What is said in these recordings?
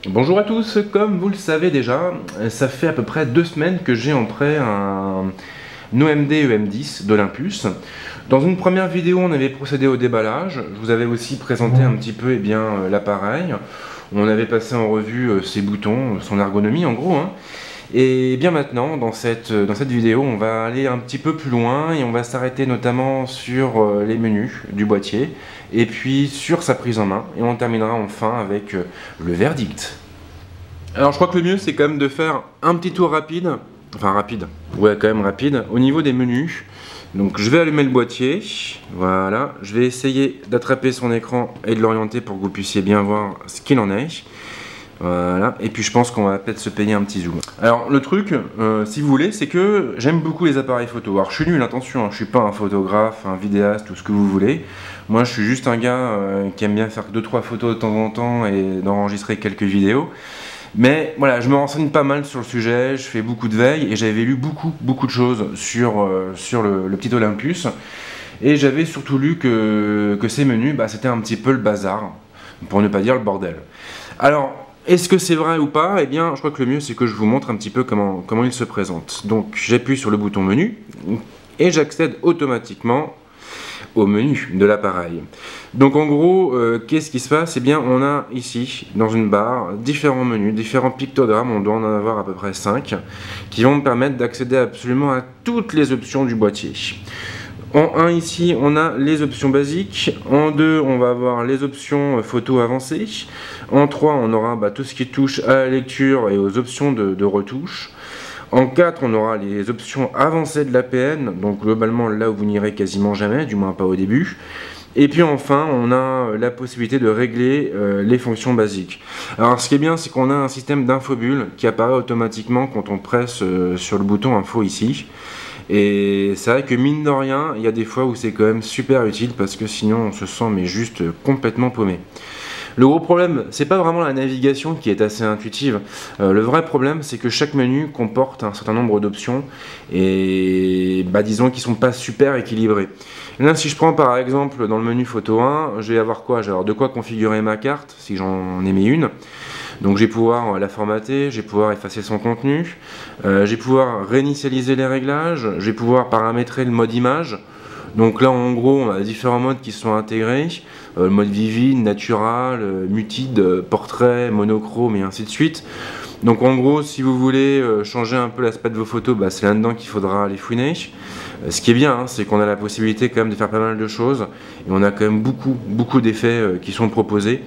Bonjour à tous, comme vous le savez déjà, ça fait à peu près 2 semaines que j'ai en prêt un OMD EM10 d'Olympus. Dans une première vidéo, on avait procédé au déballage. Je vous avais aussi présenté un petit peu l'appareil. On avait passé en revue ses boutons, son ergonomie en gros. Et bien maintenant, dans cette vidéo, on va aller un petit peu plus loin et on va s'arrêter notamment sur les menus du boîtier et puis sur sa prise en main. Et on terminera enfin avec le verdict. Alors je crois que le mieux c'est quand même de faire un petit tour rapide, au niveau des menus. Donc je vais allumer le boîtier, voilà, je vais essayer d'attraper son écran et de l'orienter pour que vous puissiez bien voir ce qu'il en est. Voilà, et puis je pense qu'on va peut-être se payer un petit zoom. Alors le truc, si vous voulez, c'est que j'aime beaucoup les appareils photo. Alors je suis nul, attention, je suis pas un photographe, un vidéaste, tout ce que vous voulez. Moi je suis juste un gars qui aime bien faire 2-3 photos de temps en temps et d'enregistrer quelques vidéos. Mais voilà, je me renseigne pas mal sur le sujet, je fais beaucoup de veille et j'avais lu beaucoup de choses sur le petit Olympus. Et j'avais surtout lu que ces menus, c'était un petit peu le bazar, pour ne pas dire le bordel. Alors, est-ce que c'est vrai ou pas? Eh bien, je crois que le mieux c'est que je vous montre un petit peu comment il se présente. Donc, j'appuie sur le bouton menu et j'accède automatiquement au menu de l'appareil. Donc en gros, qu'est-ce qui se passe? Eh bien, on a ici, dans une barre, différents menus, différents pictogrammes, on doit en avoir à peu près 5, qui vont me permettre d'accéder absolument à toutes les options du boîtier. En 1 ici, on a les options basiques. En 2, on va avoir les options photo avancées. En 3, on aura tout ce qui touche à la lecture et aux options de retouche. En 4, on aura les options avancées de l'APN, donc globalement là où vous n'irez quasiment jamais, du moins pas au début. Et puis enfin, on a la possibilité de régler les fonctions basiques. Alors ce qui est bien, c'est qu'on a un système d'infobulle qui apparaît automatiquement quand on presse sur le bouton info ici. Et c'est vrai que mine de rien, il y a des fois où c'est quand même super utile parce que sinon on se sent mais juste complètement paumé. Le gros problème, c'est pas vraiment la navigation qui est assez intuitive. Le vrai problème, c'est que chaque menu comporte un certain nombre d'options et disons qu'ils sont pas super équilibrés. Là, si je prends par exemple dans le menu photo 1, je vais avoir quoi? Je vais avoir de quoi configurer ma carte si j'en ai mis une. Donc je vais pouvoir la formater, je vais pouvoir effacer son contenu, je vais pouvoir réinitialiser les réglages, je vais pouvoir paramétrer le mode image. Donc là en gros on a différents modes qui sont intégrés, le mode vivid, natural, muted, portrait, monochrome et ainsi de suite. Donc en gros si vous voulez changer un peu l'aspect de vos photos, c'est là-dedans qu'il faudra les fouiner. Ce qui est bien, c'est qu'on a la possibilité quand même de faire pas mal de choses et on a quand même beaucoup d'effets qui sont proposés.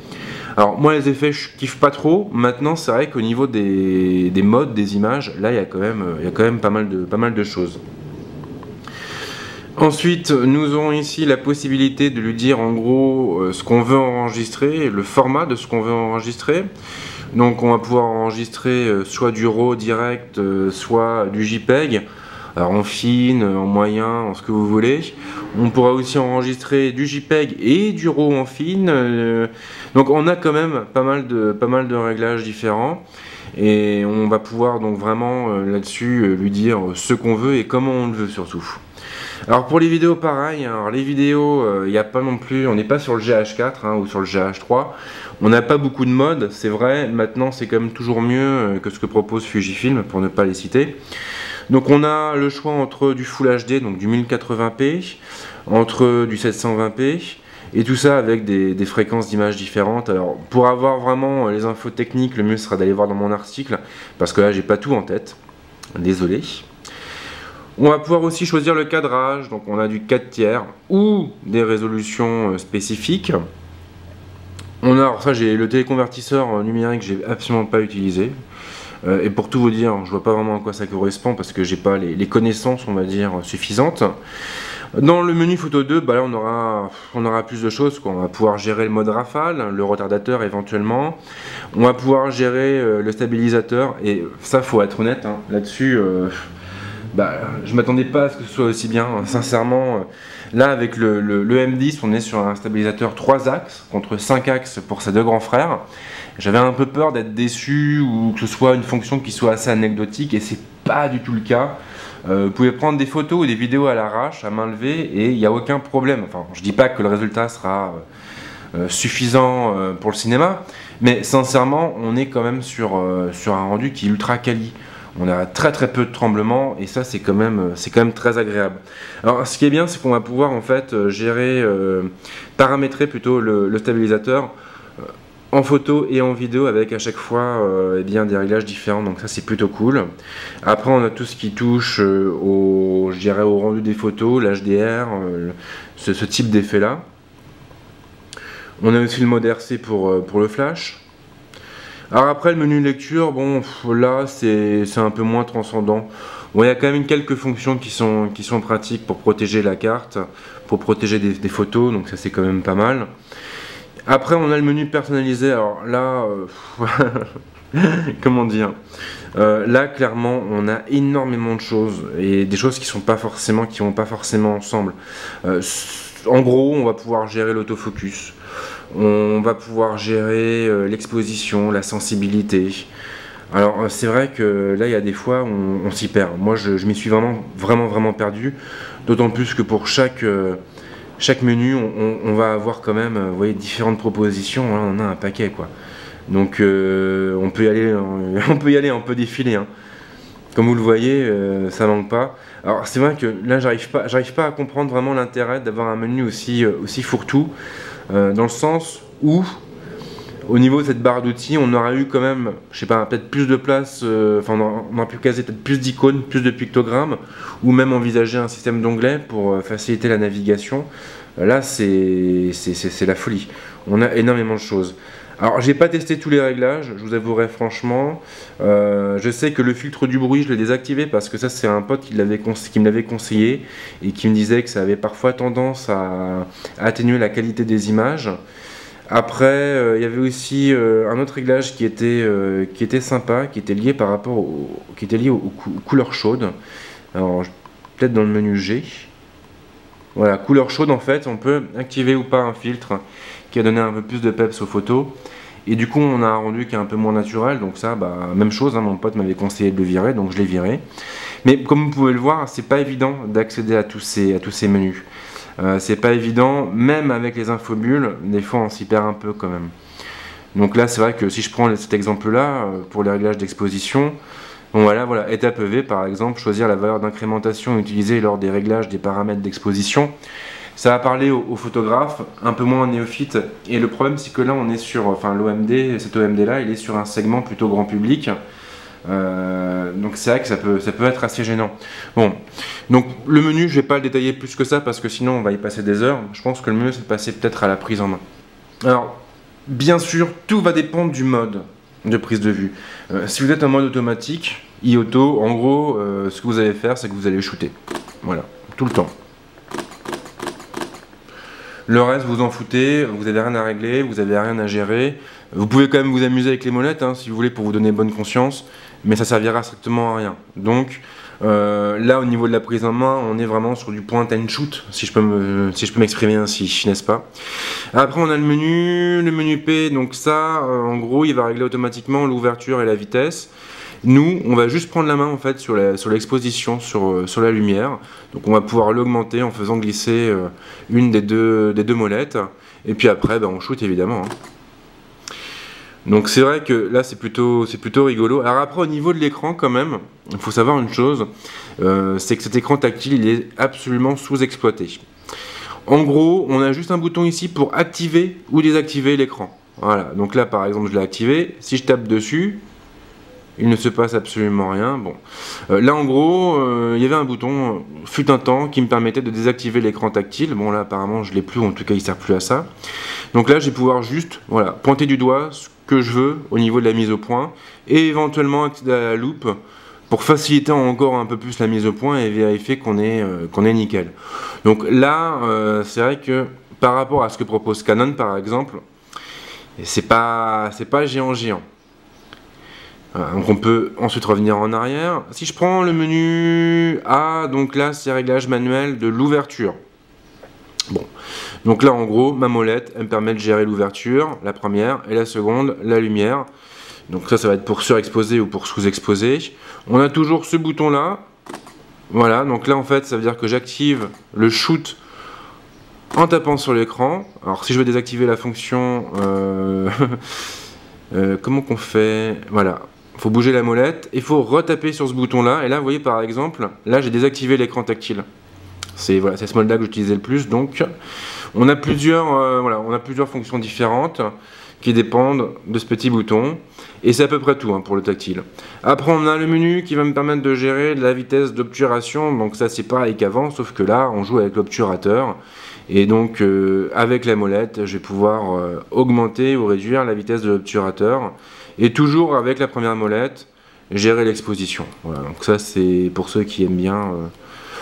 Alors moi les effets je kiffe pas trop, maintenant c'est vrai qu'au niveau des modes, des images, là il y a quand même pas mal de choses. Ensuite, nous aurons ici la possibilité de lui dire en gros ce qu'on veut enregistrer, le format de ce qu'on veut enregistrer. Donc on va pouvoir enregistrer soit du RAW direct, soit du JPEG, alors en fine, en moyen, en ce que vous voulez. On pourra aussi enregistrer du JPEG et du RAW en fine. Donc on a quand même pas mal de réglages différents. Et on va pouvoir donc vraiment là-dessus lui dire ce qu'on veut et comment on le veut surtout. Alors pour les vidéos pareil, alors les vidéos, il n'y a pas non plus, on n'est pas sur le GH4 ou sur le GH3, on n'a pas beaucoup de modes, c'est vrai, maintenant c'est quand même toujours mieux que ce que propose Fujifilm pour ne pas les citer. Donc on a le choix entre du Full HD, donc du 1080p, entre du 720p, et tout ça avec des fréquences d'image différentes. Alors pour avoir vraiment les infos techniques, le mieux sera d'aller voir dans mon article, parce que là j'ai pas tout en tête, désolé. On va pouvoir aussi choisir le cadrage, donc on a du 4 tiers ou des résolutions spécifiques. On a, alors ça j'ai le téléconvertisseur numérique, j'ai absolument pas utilisé. Et pour tout vous dire, je vois pas vraiment à quoi ça correspond parce que j'ai pas les connaissances, on va dire, suffisantes. Dans le menu photo 2, là on aura plus de choses, quoi. On va pouvoir gérer le mode rafale, le retardateur éventuellement. On va pouvoir gérer le stabilisateur et ça faut être honnête là-dessus. Je m'attendais pas à ce que ce soit aussi bien, sincèrement. Là, avec le M10, on est sur un stabilisateur 3 axes contre 5 axes pour ses deux grands frères. J'avais un peu peur d'être déçu ou que ce soit une fonction qui soit assez anecdotique et c'est pas du tout le cas. Vous pouvez prendre des photos ou des vidéos à l'arrache, à main levée et il n'y a aucun problème. Enfin, je dis pas que le résultat sera suffisant pour le cinéma, mais sincèrement, on est quand même sur un rendu qui est ultra quali. On a très peu de tremblements et ça c'est quand même très agréable. Alors ce qui est bien c'est qu'on va pouvoir en fait gérer, paramétrer plutôt le stabilisateur en photo et en vidéo avec à chaque fois eh bien, des réglages différents, donc ça c'est plutôt cool. Après on a tout ce qui touche je dirais au rendu des photos, l'HDR, ce type d'effet là. On a aussi le mode RC pour le flash. Alors après le menu lecture, bon là c'est un peu moins transcendant. Bon, il y a quand même quelques fonctions qui sont pratiques pour protéger la carte, pour protéger des photos, donc ça c'est quand même pas mal. Après on a le menu personnalisé, alors là, comment dire, là clairement on a énormément de choses, et des choses qui vont pas forcément ensemble. En gros on va pouvoir gérer l'autofocus. On va pouvoir gérer l'exposition, la sensibilité. Alors c'est vrai que là il y a des fois où on s'y perd. Moi je m'y suis vraiment perdu. D'autant plus que pour chaque menu on va avoir quand même vous voyez, différentes propositions. Là, on a un paquet quoi. Donc on peut y aller, on peut défiler. Hein. Comme vous le voyez, ça manque pas. Alors c'est vrai que là j'arrive pas à comprendre vraiment l'intérêt d'avoir un menu aussi fourre-tout. Dans le sens où, au niveau de cette barre d'outils, on aura eu quand même, je sais pas, peut-être plus de place, enfin on aurait pu caser peut-être plus d'icônes, plus de pictogrammes, ou même envisager un système d'onglets pour faciliter la navigation. Là, c'est la folie. On a énormément de choses. Alors, j'ai pas testé tous les réglages, je vous avouerai franchement. Je sais que le filtre du bruit, je l'ai désactivé parce que ça, c'est un pote qui me l'avait conseillé et qui me disait que ça avait parfois tendance à atténuer la qualité des images. Après, il y avait aussi un autre réglage qui était sympa, qui était lié aux couleurs chaudes. Alors, peut-être dans le menu G. Voilà, couleur chaude en fait, on peut activer ou pas un filtre qui a donné un peu plus de peps aux photos. Et du coup, on a un rendu qui est un peu moins naturel. Donc ça, bah, même chose, hein, mon pote m'avait conseillé de le virer, donc je l'ai viré. Mais comme vous pouvez le voir, c'est pas évident d'accéder à tous ces menus. C'est pas évident, même avec les infobules, des fois on s'y perd un peu quand même. Donc là, c'est vrai que si je prends cet exemple-là, pour les réglages d'exposition, bon voilà, étape V par exemple, choisir la valeur d'incrémentation utilisée lors des réglages des paramètres d'exposition. Ça va parler aux photographes, un peu moins néophytes, et le problème c'est que là on est sur, enfin l'OMD, cet OMD là, il est sur un segment plutôt grand public, donc c'est vrai que ça peut être assez gênant. Bon, donc le menu je vais pas le détailler plus que ça parce que sinon on va y passer des heures, je pense que le mieux c'est de passer peut-être à la prise en main. Alors, bien sûr, tout va dépendre du mode de prise de vue. Si vous êtes en mode automatique, e-auto, en gros, ce que vous allez faire, c'est que vous allez shooter. Voilà, tout le temps. Le reste, vous en foutez, vous n'avez rien à régler, vous n'avez rien à gérer. Vous pouvez quand même vous amuser avec les molettes, hein, si vous voulez, pour vous donner bonne conscience, mais ça servira strictement à rien. Donc, là, au niveau de la prise en main, on est vraiment sur du point and shoot, si je peux m'exprimer ainsi, n'est-ce pas? Après, on a le menu P, donc ça, en gros, il va régler automatiquement l'ouverture et la vitesse. Nous, on va juste prendre la main en fait sur l'exposition, sur la lumière. Donc on va pouvoir l'augmenter en faisant glisser une des deux molettes. Et puis après, on shoot évidemment. Hein. Donc c'est vrai que là c'est plutôt rigolo. Alors après au niveau de l'écran quand même, il faut savoir une chose, c'est que cet écran tactile il est absolument sous-exploité. En gros, on a juste un bouton ici pour activer ou désactiver l'écran. Voilà, donc là par exemple je l'ai activé, si je tape dessus, il ne se passe absolument rien. Bon. Là en gros, il y avait un bouton, fut un temps, qui me permettait de désactiver l'écran tactile. Bon là apparemment je ne l'ai plus, en tout cas il ne sert plus à ça. Donc là je vais pouvoir juste voilà, pointer du doigt ce que je veux au niveau de la mise au point et éventuellement accéder à la loupe pour faciliter encore un peu plus la mise au point et vérifier qu'on est nickel. Donc là, c'est vrai que par rapport à ce que propose Canon par exemple, c'est pas géant. Voilà, donc on peut ensuite revenir en arrière. Si je prends le menu A, donc là c'est réglage manuel de l'ouverture. Bon, donc là en gros, ma molette, elle me permet de gérer l'ouverture, la première, et la seconde, la lumière. Donc ça va être pour surexposer ou pour sous-exposer. On a toujours ce bouton là. Voilà, donc là en fait, ça veut dire que j'active le shoot en tapant sur l'écran. Alors si je veux désactiver la fonction, comment qu'on fait? Voilà, il faut bouger la molette, il faut retaper sur ce bouton là. Et là, vous voyez par exemple, là j'ai désactivé l'écran tactile. C'est voilà, ce mode là que j'utilisais le plus. Donc on a plusieurs, on a plusieurs fonctions différentes qui dépendent de ce petit bouton. Et c'est à peu près tout hein, pour le tactile. Après on a le menu qui va me permettre de gérer la vitesse d'obturation. Donc ça c'est pareil qu'avant, sauf que là on joue avec l'obturateur. Et donc avec la molette, je vais pouvoir augmenter ou réduire la vitesse de l'obturateur. Et toujours avec la première molette, gérer l'exposition. Voilà, donc ça c'est pour ceux qui aiment bien.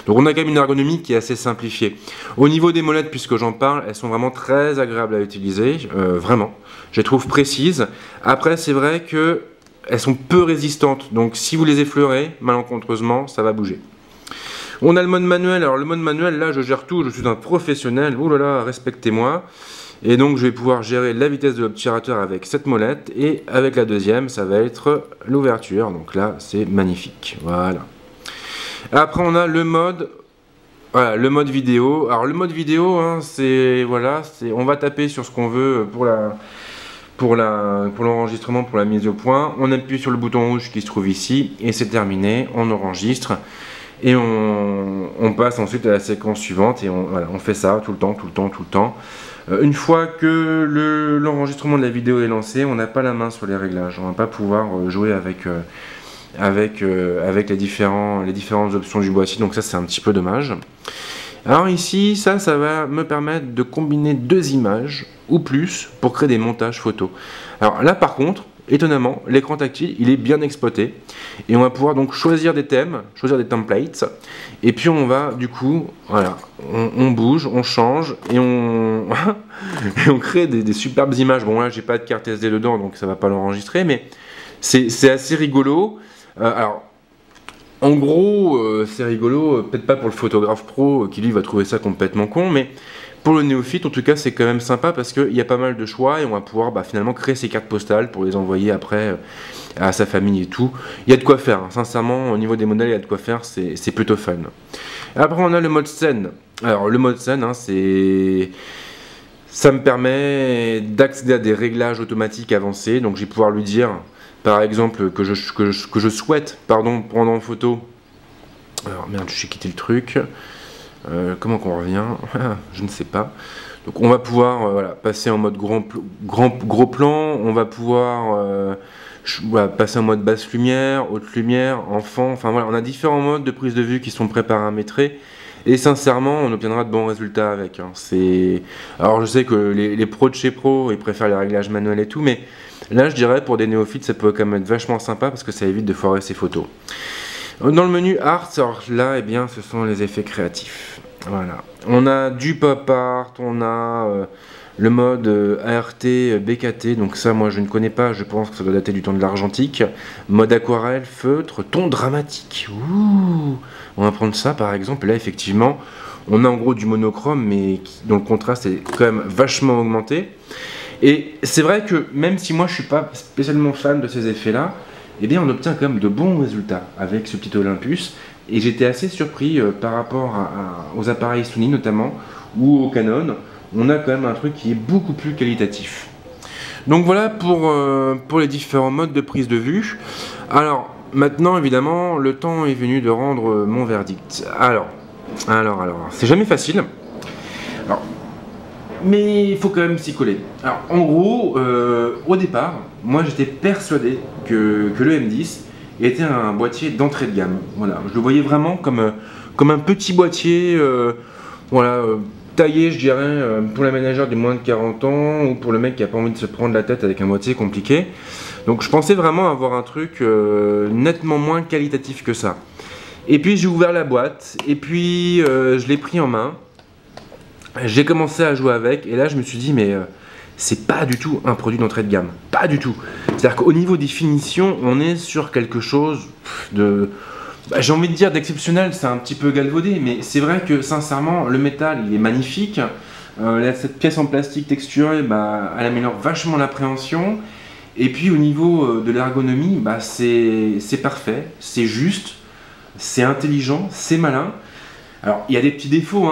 Donc on a quand même une ergonomie qui est assez simplifiée. Au niveau des molettes, puisque j'en parle, elles sont vraiment très agréables à utiliser, vraiment. Je les trouve précises. Après, c'est vrai qu'elles sont peu résistantes, donc si vous les effleurez, malencontreusement, ça va bouger. On a le mode manuel. Alors le mode manuel, là, je gère tout, je suis un professionnel. Ouh là là, respectez-moi. Et donc je vais pouvoir gérer la vitesse de l'obturateur avec cette molette, et avec la deuxième, ça va être l'ouverture. Donc là, c'est magnifique. Voilà. Après on a le mode, voilà, le mode vidéo. Alors le mode vidéo, hein, c'est voilà, on va taper sur ce qu'on veut pour l'enregistrement, pour la mise au point. On appuie sur le bouton rouge qui se trouve ici et c'est terminé. On enregistre et on passe ensuite à la séquence suivante et voilà, on fait ça tout le temps. Une fois que l'enregistrement de la vidéo est lancé, on n'a pas la main sur les réglages. On va pas pouvoir jouer avec les différentes options du boîtier, donc ça c'est un petit peu dommage. Alors ici, ça va me permettre de combiner deux images ou plus pour créer des montages photos. Alors là par contre, étonnamment, l'écran tactile il est bien exploité et on va pouvoir donc choisir des thèmes, choisir des templates et puis on va du coup, voilà, on bouge, on change et on, et on crée des superbes images. Bon là j'ai pas de carte SD dedans donc ça va pas l'enregistrer, mais c'est assez rigolo. Alors, en gros, c'est rigolo, peut-être pas pour le photographe pro qui lui va trouver ça complètement con, mais pour le néophyte, en tout cas, c'est quand même sympa parce qu'il y a pas mal de choix et on va pouvoir finalement créer ses cartes postales pour les envoyer après à sa famille et tout. Il y a de quoi faire, hein. Sincèrement, au niveau des modèles, il y a de quoi faire, c'est plutôt fun. Après, on a le mode scène. Alors, le mode scène, hein, ça me permet d'accéder à des réglages automatiques avancés, donc je vais pouvoir lui dire. Par exemple, que je souhaite prendre en photo. Alors merde, j'ai quitté le truc. Comment qu'on revient? Je ne sais pas. Donc on va pouvoir voilà, passer en mode gros plan. On va pouvoir voilà, passer en mode basse lumière, haute lumière, enfant. Enfin voilà, on a différents modes de prise de vue qui sont préparamétrés. Et sincèrement, on obtiendra de bons résultats avec. Hein. Alors je sais que les pros de chez Pro, ils préfèrent les réglages manuels et tout, mais là, je dirais, pour des néophytes, ça peut quand même être vachement sympa parce que ça évite de foirer ses photos. Dans le menu Art, alors là, eh bien, ce sont les effets créatifs. Voilà. On a du pop art, on a le mode ART, BKT, donc ça, moi, je ne connais pas, je pense que ça doit dater du temps de l'argentique. Mode aquarelle, feutre, ton dramatique. Ouh, on va prendre ça, par exemple. Là, effectivement, on a en gros du monochrome, mais dont le contraste est quand même vachement augmenté. Et c'est vrai que même si moi je suis pas spécialement fan de ces effets là, eh bien on obtient quand même de bons résultats avec ce petit Olympus. Et j'étais assez surpris par rapport aux appareils Sony notamment, ou au Canon, on a quand même un truc qui est beaucoup plus qualitatif. Donc voilà pour les différents modes de prise de vue. Alors maintenant évidemment le temps est venu de rendre mon verdict. Alors, c'est jamais facile. Alors, mais il faut quand même s'y coller. Alors en gros, au départ, moi j'étais persuadé que le M10 était un boîtier d'entrée de gamme. Voilà, je le voyais vraiment comme un petit boîtier, voilà, taillé, je dirais, pour la ménagère de moins de 40 ans ou pour le mec qui n'a pas envie de se prendre la tête avec un boîtier compliqué. Donc je pensais vraiment avoir un truc nettement moins qualitatif que ça. Et puis j'ai ouvert la boîte et puis je l'ai pris en main. J'ai commencé à jouer avec et là je me suis dit mais c'est pas du tout un produit d'entrée de gamme, pas du tout. C'est-à-dire qu'au niveau des finitions, on est sur quelque chose de J'ai envie de dire d'exceptionnel, c'est un petit peu galvaudé, mais c'est vrai que sincèrement, le métal, il est magnifique. Cette pièce en plastique texturée, elle améliore vachement l'appréhension. Et puis au niveau de l'ergonomie, c'est parfait, c'est juste, c'est intelligent, c'est malin. Alors il y a des petits défauts,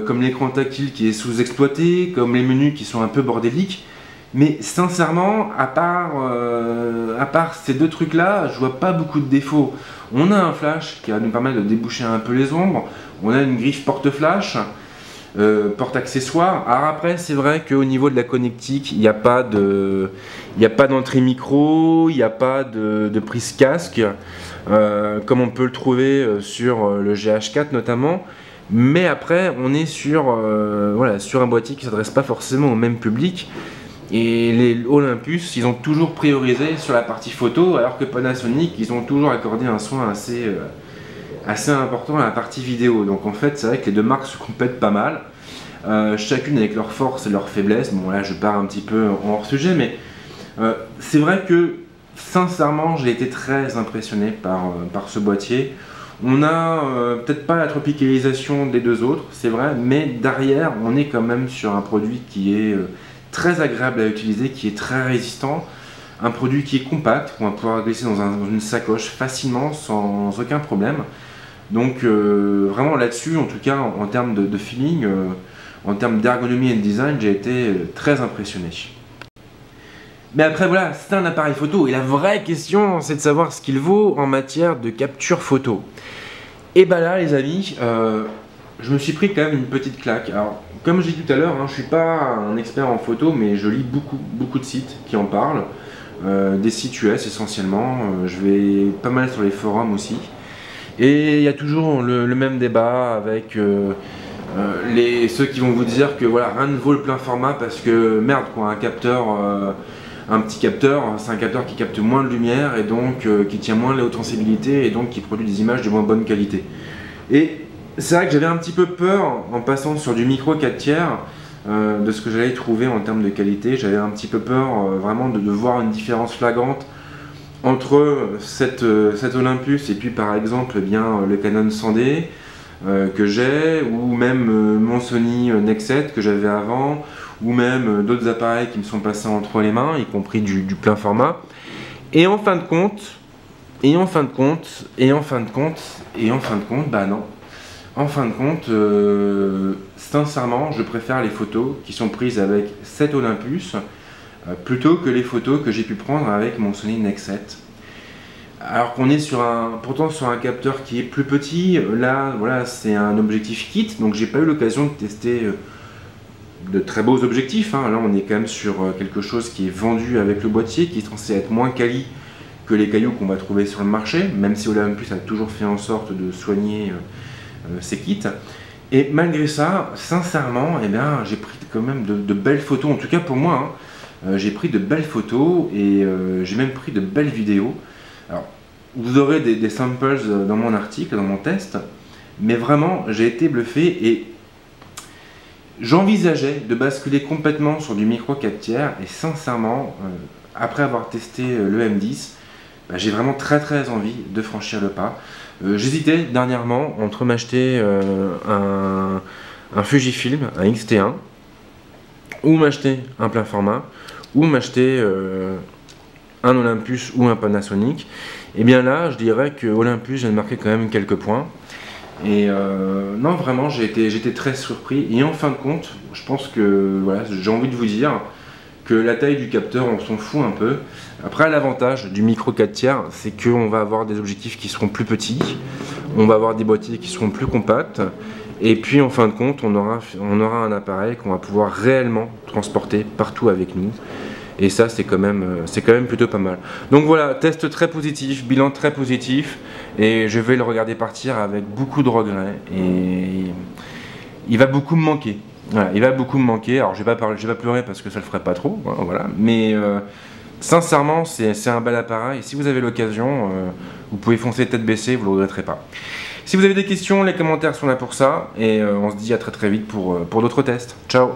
comme l'écran tactile qui est sous-exploité, comme les menus qui sont un peu bordéliques. Mais sincèrement, à part ces deux trucs-là, je vois pas beaucoup de défauts. On a un flash qui va nous permettre de déboucher un peu les ombres. On a une griffe porte-flash, porte-accessoire. Alors après, c'est vrai qu'au niveau de la connectique, il n'y a pas d'entrée micro, il n'y a pas de prise casque, comme on peut le trouver sur le GH4 notamment. Mais après, on est sur un boîtier qui ne s'adresse pas forcément au même public. Et les Olympus, ils ont toujours priorisé sur la partie photo, alors que Panasonic, ils ont toujours accordé un soin assez important à la partie vidéo. Donc en fait, c'est vrai que les deux marques se complètent pas mal, chacune avec leurs forces et leurs faiblesses. Bon là, je pars un petit peu en hors sujet, mais c'est vrai que sincèrement, j'ai été très impressionné par ce boîtier. On a peut-être pas la tropicalisation des deux autres, c'est vrai, mais derrière, on est quand même sur un produit qui est très agréable à utiliser, qui est très résistant, un produit qui est compact, qu'on va pouvoir glisser dans une sacoche facilement, sans aucun problème. Donc vraiment là-dessus, en tout cas en termes de feeling, en termes d'ergonomie et de design, j'ai été très impressionné. Mais après voilà, c'est un appareil photo et la vraie question c'est de savoir ce qu'il vaut en matière de capture photo. Et là les amis, je me suis pris quand même une petite claque. Alors comme je dis tout à l'heure, je ne suis pas un expert en photo, mais je lis beaucoup de sites qui en parlent, des sites US essentiellement, je vais pas mal sur les forums aussi. Et il y a toujours le même débat avec ceux qui vont vous dire que voilà, rien ne vaut le plein format parce que merde quoi, un petit capteur, c'est un capteur qui capte moins de lumière et donc qui tient moins la haute sensibilité et donc qui produit des images de moins bonne qualité. Et c'est vrai que j'avais un petit peu peur en passant sur du micro 4/3 de ce que j'allais trouver en termes de qualité. J'avais un petit peu peur vraiment de voir une différence flagrante entre cet Olympus et puis par exemple le Canon 100D que j'ai, ou même mon Sony Nex7 que j'avais avant, ou même d'autres appareils qui me sont passés entre les mains, y compris du plein format. Et en fin de compte, non. En fin de compte, sincèrement, je préfère les photos qui sont prises avec cet Olympus plutôt que les photos que j'ai pu prendre avec mon Sony Nex7. Alors qu'on est pourtant sur un capteur qui est plus petit. Là, voilà, c'est un objectif kit, donc j'ai pas eu l'occasion de tester de très beaux objectifs. Là, on est quand même sur quelque chose qui est vendu avec le boîtier, qui est censé être moins quali que les cailloux qu'on va trouver sur le marché, même si Olympus a toujours fait en sorte de soigner ces kits. Et malgré ça, sincèrement, j'ai pris quand même de belles photos, en tout cas pour moi. J'ai pris de belles photos et j'ai même pris de belles vidéos. Alors, vous aurez des samples dans mon article, dans mon test, mais vraiment, j'ai été bluffé et j'envisageais de basculer complètement sur du micro 4/3 et sincèrement, après avoir testé le M10, j'ai vraiment très envie de franchir le pas. J'hésitais dernièrement entre m'acheter un Fujifilm, un X-T1, ou m'acheter un plein format, ou m'acheter un Olympus ou un Panasonic. Et bien là, je dirais que Olympus vient de marquer quand même quelques points. Et non, vraiment, j'ai été très surpris. Et en fin de compte, je pense que voilà, j'ai envie de vous dire que la taille du capteur, on s'en fout un peu. Après, l'avantage du micro 4/3, c'est qu'on va avoir des objectifs qui seront plus petits, on va avoir des boîtiers qui seront plus compacts, et puis en fin de compte, on aura un appareil qu'on va pouvoir réellement transporter partout avec nous. Et ça, c'est quand même plutôt pas mal. Donc voilà, test très positif, bilan très positif, et je vais le regarder partir avec beaucoup de regrets, et il va beaucoup me manquer. Voilà, il va beaucoup me manquer. Alors je vais pas pleurer parce que ça le ferait pas trop, voilà. Mais sincèrement, c'est un bel appareil. Et si vous avez l'occasion, vous pouvez foncer tête baissée, vous ne le regretterez pas. Si vous avez des questions, les commentaires sont là pour ça. Et on se dit à très vite pour d'autres tests. Ciao!